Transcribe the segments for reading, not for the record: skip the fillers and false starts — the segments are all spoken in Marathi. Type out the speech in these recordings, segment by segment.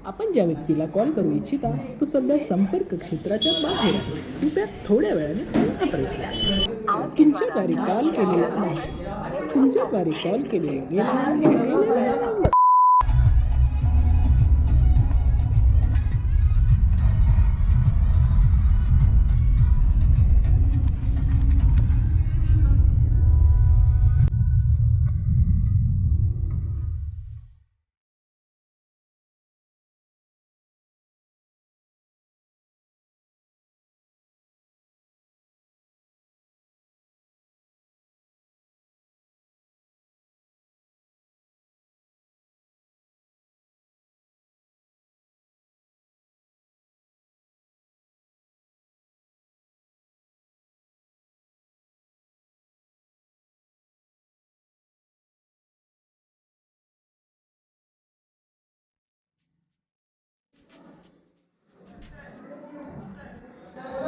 आपण ज्या व्यक्तीला कॉल करू इच्छिता तो सध्या संपर्क क्षेत्राच्या बाहेर आहे. कृपया थोड्या वेळाने पुन्हा प्रयत्न करा. तुमच्याद्वारे कॉल केले गेले.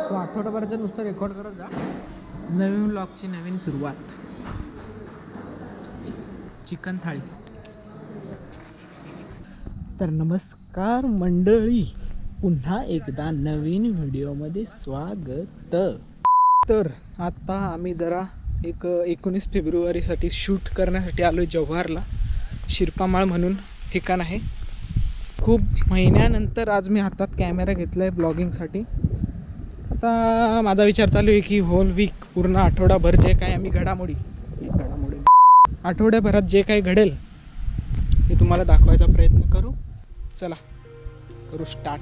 तो आठवड्याभराचं नुसतं रेकॉर्ड करत जा. नवीन व्लॉगची नवीन सुरुवात. चिकन थाळी. तर नमस्कार मंडळी, पुन्हा एकदा नवीन व्हिडिओमध्ये स्वागत. तर आता आम्ही जरा 19 फेब्रुवारीसाठी शूट करण्यासाठी आलो जव्हारला. शिरपामाळ म्हणून ठिकाण आहे. खूप महिन्यानंतर आज मी हातात कॅमेरा घेतला आहे ब्लॉगिंगसाठी. आता माझा विचार चालू आहे की होल वीक पूर्ण आठवडाभर जे काय आम्ही आठवड्याभरात जे काही घडेल ते तुम्हाला दाखवायचा प्रयत्न करू. चला करू स्टार्ट.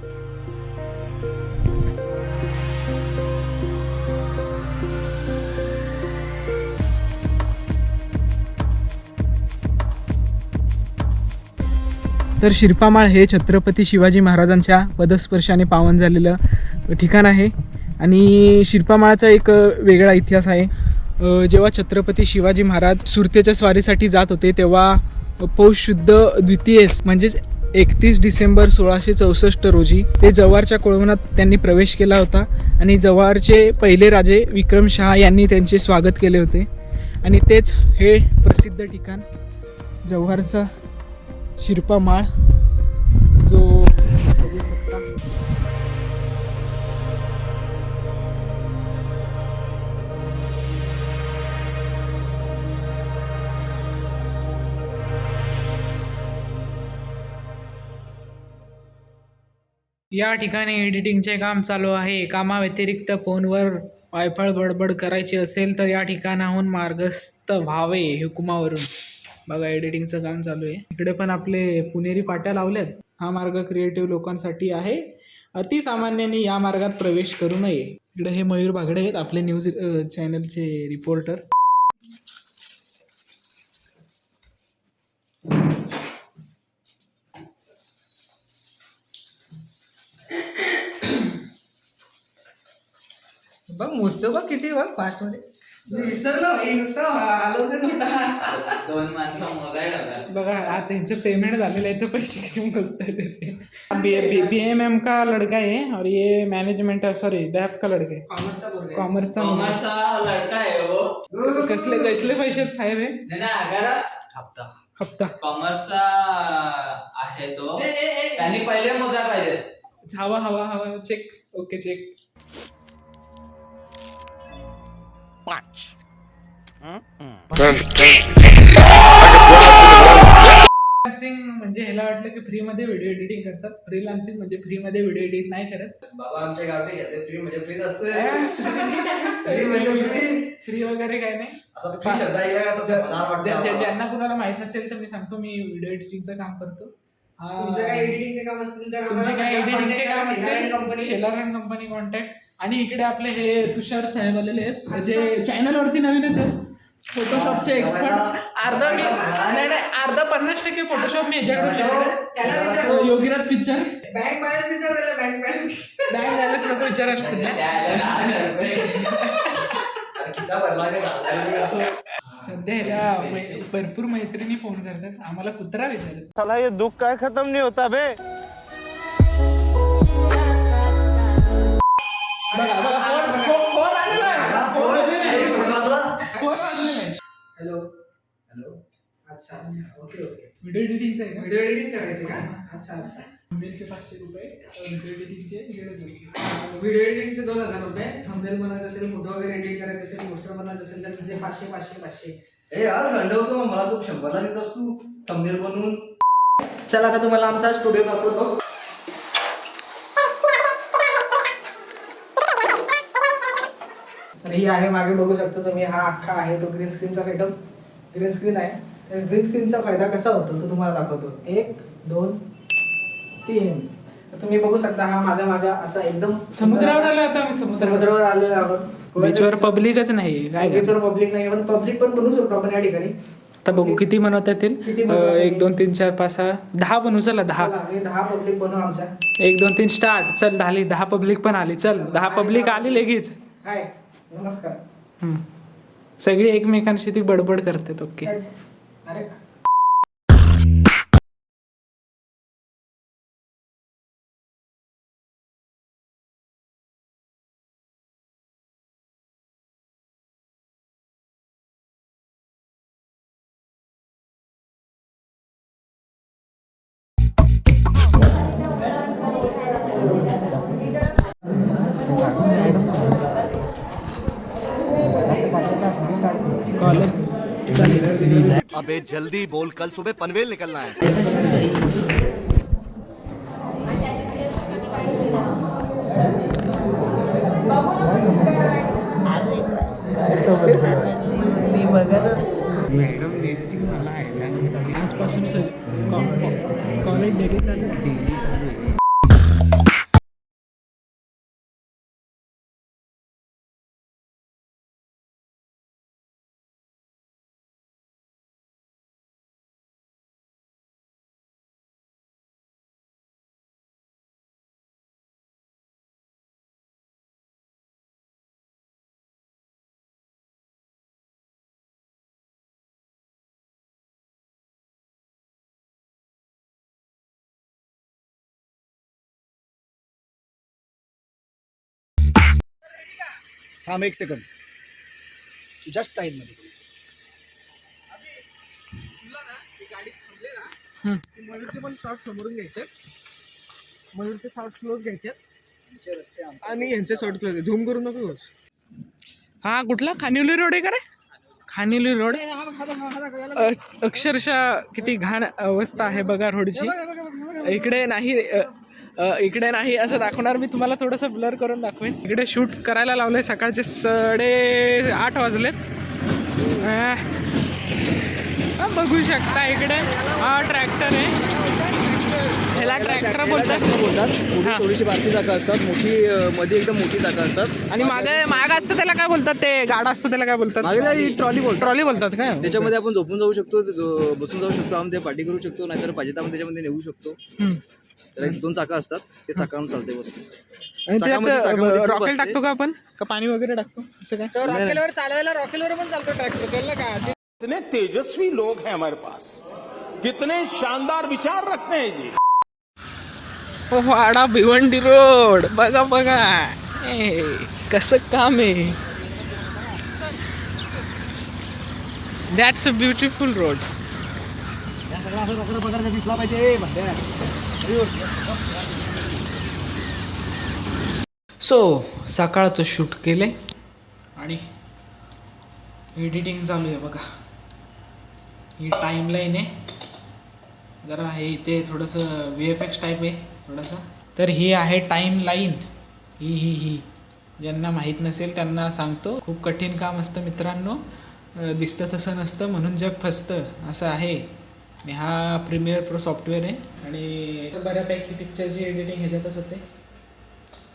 तर शिरपामाळ हे छत्रपती शिवाजी महाराजांच्या पदस्पर्शाने पावन झालेलं ठिकाण आहे. आणि शिरपामाळाचा एक वेगळा इतिहास आहे. जेव्हा छत्रपती शिवाजी महाराज सुरतेच्या स्वारीसाठी जात होते तेव्हा पौष शुद्ध द्वितीयेस म्हणजेच 31 डिसेंबर 1664 रोजी ते जव्हारच्या कोळवणात त्यांनी प्रवेश केला होता. आणि जव्हारचे पहिले राजे विक्रमशहा यांनी त्यांचे स्वागत केले होते. आणि तेच हे प्रसिद्ध ठिकाण जव्हारचा शिरपामाळ जो बघू शकता. या ठिकाणी एडिटिंगचे काम चालू आहे. कामाव्यतिरिक्त फोनवर वायफळ बडबड करायची असेल तर या ठिकाणाहून मार्गस्थ व्हावे हुकुमावरून. बघा एडिटिंगचं काम चालू आहे. इकडे पण आपले पुणेरी पाट्या लावल्यात. हा मार्ग क्रिएटिव्ह लोकांसाठी आहे. अतिसामान्यांनी या मार्गात प्रवेश करू नये. इकडे हे मयूर बागडे आहेत आपले न्यूज चॅनलचे रिपोर्टर. बघ मोजतो बघ किती बघ फास्ट मध्ये. विसरलो आलो दोन माणसं मोजायला बघा आज यांचं पेमेंट झालेलं आहे तर पैसे कसे मोजतात. BMM का लड़का है और ये मैनेजमेंट सॉरी BAF का लड़का है. कॉमर्सचा लड़का आहे हो. कसले पैसे आहेत साहेब हे. हप्ता कॉमर्सचा आहे तो. त्यांनी पहिले मोजायला पाहिजे. हवा चेक. Okay check. 5 फ्रीलान्सिंग म्हणजे ह्याला वाटलं की फ्रीमध्ये व्हिडिओ एडिटिंग करतात. फ्रीलान्सिंग म्हणजे फ्रीमध्ये व्हिडिओ एडिट नाही करत. बाबा आमच्या गावी फ्री म्हणजे फ्रीच असते. फ्री वगैरे काही नाही. ज्यांना कुणाला माहित नसेल तर मी सांगतो मी व्हिडिओ एडिटिंगचं काम करतो. तुमचे काय एडिटिंगचे काम असतील तर शेलारन कंपनी कॉन्टॅक्ट. आणि इकडे आपले हे तुषार साहेब आलेले आहेत जे चॅनलवरती नवीनच आहेत. फोटोशॉपचे एक्सपर्ट. अर्धा 50% फोटोशॉप मी ह्याच्याकडून. योगीराज पिक्चर. बँक बॅलन्स नको विचारायला सध्या ह्याला भरपूर मैत्रिणी फोन करतात. आम्हाला कुत्रा विचारत. साला हे दुःख काय खतम नाही होता बे. हॅलो अच्छा. ओके व्हिडिओ एडिटिंगचं आहे का? व्हिडिओ एडिटिंग करायचं का? अच्छा. थंबनेलचे 500 रुपये, व्हिडिओ एडिटिंगचे 1,500. व्हिडिओ एडिटिंगचे 2,000 रुपये, थंबनेल बनायचं असेल, फोटो वगैरे एडिट करायचं असेल, पोस्टर बनायचं असेल तर तिथे 500. ए यार गंडवतो मला तू 100ला देतोस तू थंबनेल बनवून. चला आता तुम्हाला आमचा स्टुडिओ दाखवतो. तर ही आहे मागे बघू शकतो तुम्ही, हा अख्खा आहे तो ग्रीन स्क्रीनचा सेटअप. ग्रीन स्क्रीन आहे. तर ग्रीन स्क्रीनचा फायदा कसा होतो तो तुम्हाला दाखवतो. 1 2 3. तर तुम्ही बघू शकता हा माझा मागा असा एकदम समुद्रावर आलो आता आम्ही. समुद्रावर आलेलो आहोत. बीचवर पब्लिकच नाही काय बीचवर पब्लिक नाही, पण पब्लिक पण बनवू शकतो आपण या ठिकाणी. आता बघू किती बनवता येतील. किती बनवता येतील? 1 2 3 4 5 6 10 बनवू. चला 10. चला, हे 10 पब्लिक बनवू आमच्या. 1 2 3 स्टार्ट. चल झाली 10 पब्लिक पण आली. चल 10 पब्लिक आली लगेच. हाय नमस्कार. सगळी एकमेकांशी ती बडबड करतात. ओके. अरे कॉलेज. अबे जल्दी बोल, कल सुबह पनवेल निकलना है. आजपासून कॉलेज डेली चालू आहे. थांब 1 सेकंद. जस्ट टाइम मध्ये गाडी थांबले ना, मयूरचे पण शॉट समोरून घ्यायचे, मयूरचे शॉट क्लोज घ्यायचे आणि यांचे शॉट क्लोज. झूम करून नको. हा कुठला खानिवली रोड आहे का रे? खानिवली रोड. अक्षरशः किती घाण अवस्था आहे बघा रोडची. इकडे नाही असं दाखवणार मी तुम्हाला. थोडंसं ब्लर करून दाखवेन. इकडे शूट करायला लावलंय. सकाळचे 8:30 वाजलेत. बघू शकता इकडे हा ट्रॅक्टर आहे. ह्याला ट्रॅक्टर बोलतात. थोडीशी बारकी जागा असतात, मोठी मध्ये एकदम मोठी जागा असतात. आणि माग असतं त्याला काय बोलतात? ते गाडा असतो त्याला काय बोलतात? ट्रॉली बोलतात. ट्रॉली बोलतात काय? त्याच्यामध्ये आपण झोपून जाऊ शकतो, बसून जाऊ शकतो, आपण ते पार्टी करू शकतो, नाहीतर पाहिजे तर आपण त्याच्यामध्ये नेऊ शकतो. त्याला 2 चाका असतात, ते चाकावरून चालते बस. आणि त्यात रॉकेल टाकतो का आपण, का पाणी वगैरे टाकतो असं काय? रॉकेलवर चालवायला रॉकेलवर पण चालतो ट्रॅक्टर. त्याला काय कितने तेजस्वी लोग हैं हमारे पास, कितने शानदार विचार रखते हैं जी. वाडा भिवंडी रोड बघा बघा कसं काम आहे. That's a beautiful road. दिसला पाहिजे. सो सकाळचं शूट केले आणि एडिटिंग चालू आहे बघा. ही टाईमलाईन आहे. जरा हे इथे थोडंसं VFX टाईप आहे थोडंसं. तर ही आहे टाईमलाईन. ही ज्यांना माहीत नसेल त्यांना सांगतो. खूप कठीण काम असतं मित्रांनो. दिसतं तसं नसतं, म्हणून जग फसतं असं आहे. आणि हा प्रीमियर प्रो सॉफ्टवेअर आहे. आणि बऱ्यापैकी पिक्चरची एडिटिंग ह्याच्यातच होते.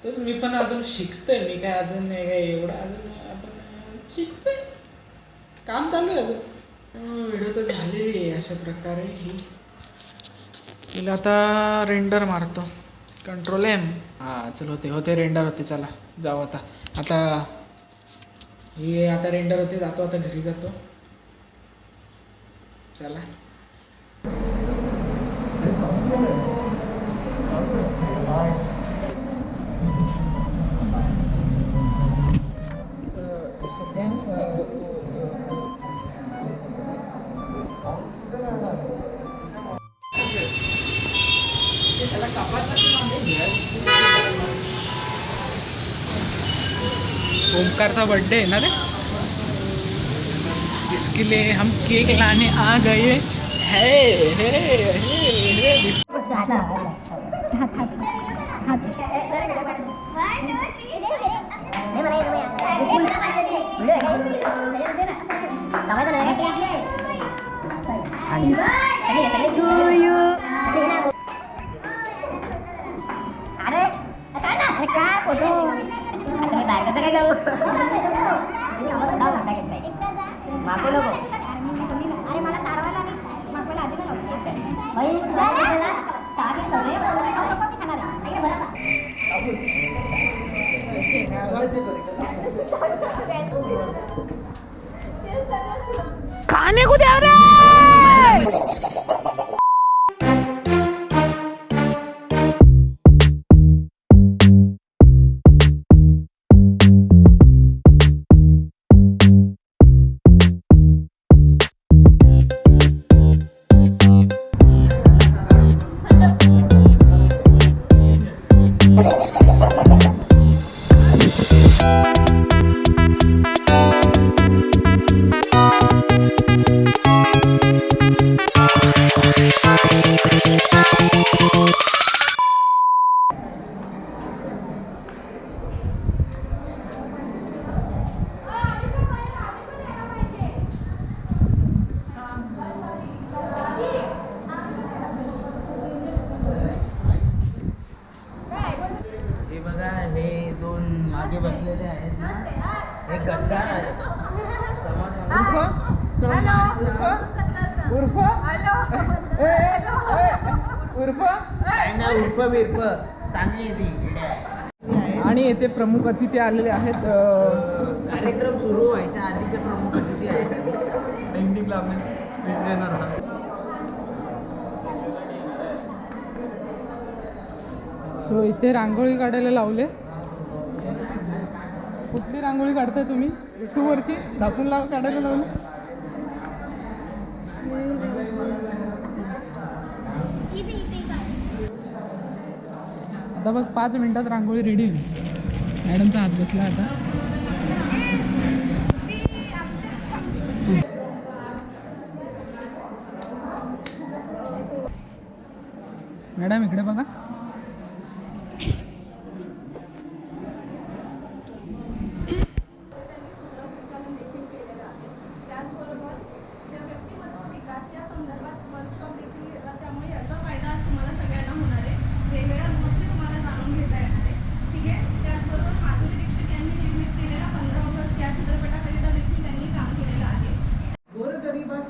तोच मी पण अजून शिकतोय. मी काय अजून नाही काय एवढं, अजून आपण शिकतोय. काम चालू आहे अजून. व्हिडिओ तर झालेली आहे अशा प्रकारे. हिला आता रेंडर मारतो. Ctrl M. हां चल होते रेंडर होते. चला जाऊ आता हे आता रेंडर होते. जातो आता घरी जातो. चला ओमकारचा बर्थडे आहे ना रे. इसके लिए हम केक लाने आ गए है. खाने को द्या रे. हे बघा, हे दोन मागे बसलेले आहेत ना, हे गद्दार आहे. उर्फ बिर्फ चांगली आहे ती. आणि येथे प्रमुख अतिथी आलेले आहेत. कार्यक्रम सुरू व्हायच्या आधीचे प्रमुख अतिथी आहेत. सो इथे रांगोळी काढायला लावले. कुठली रांगोळी काढताय तुम्ही? टूवरची दाखवून काढायला लावली. आता बघ 5 मिनिटात रांगोळी रेडी होईल. मॅडमचा हात बसला आता. मॅडम इकडे बघा.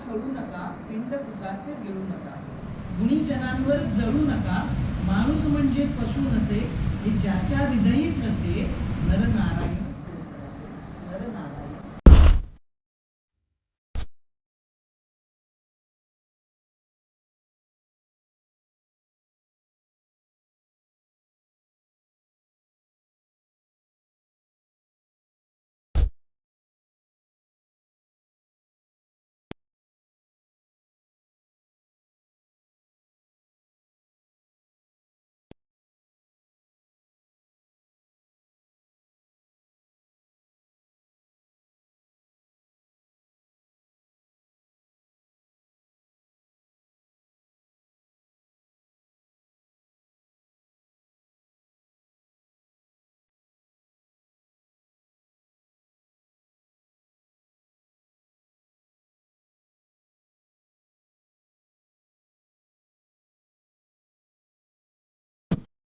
छळू नका, पिंड फुकाचे गिळू नका, गुणीजनांवर जळू नका, माणूस म्हणजे पशु नसे, हे ज्याच्या हृदयी ठसे, नरनारायण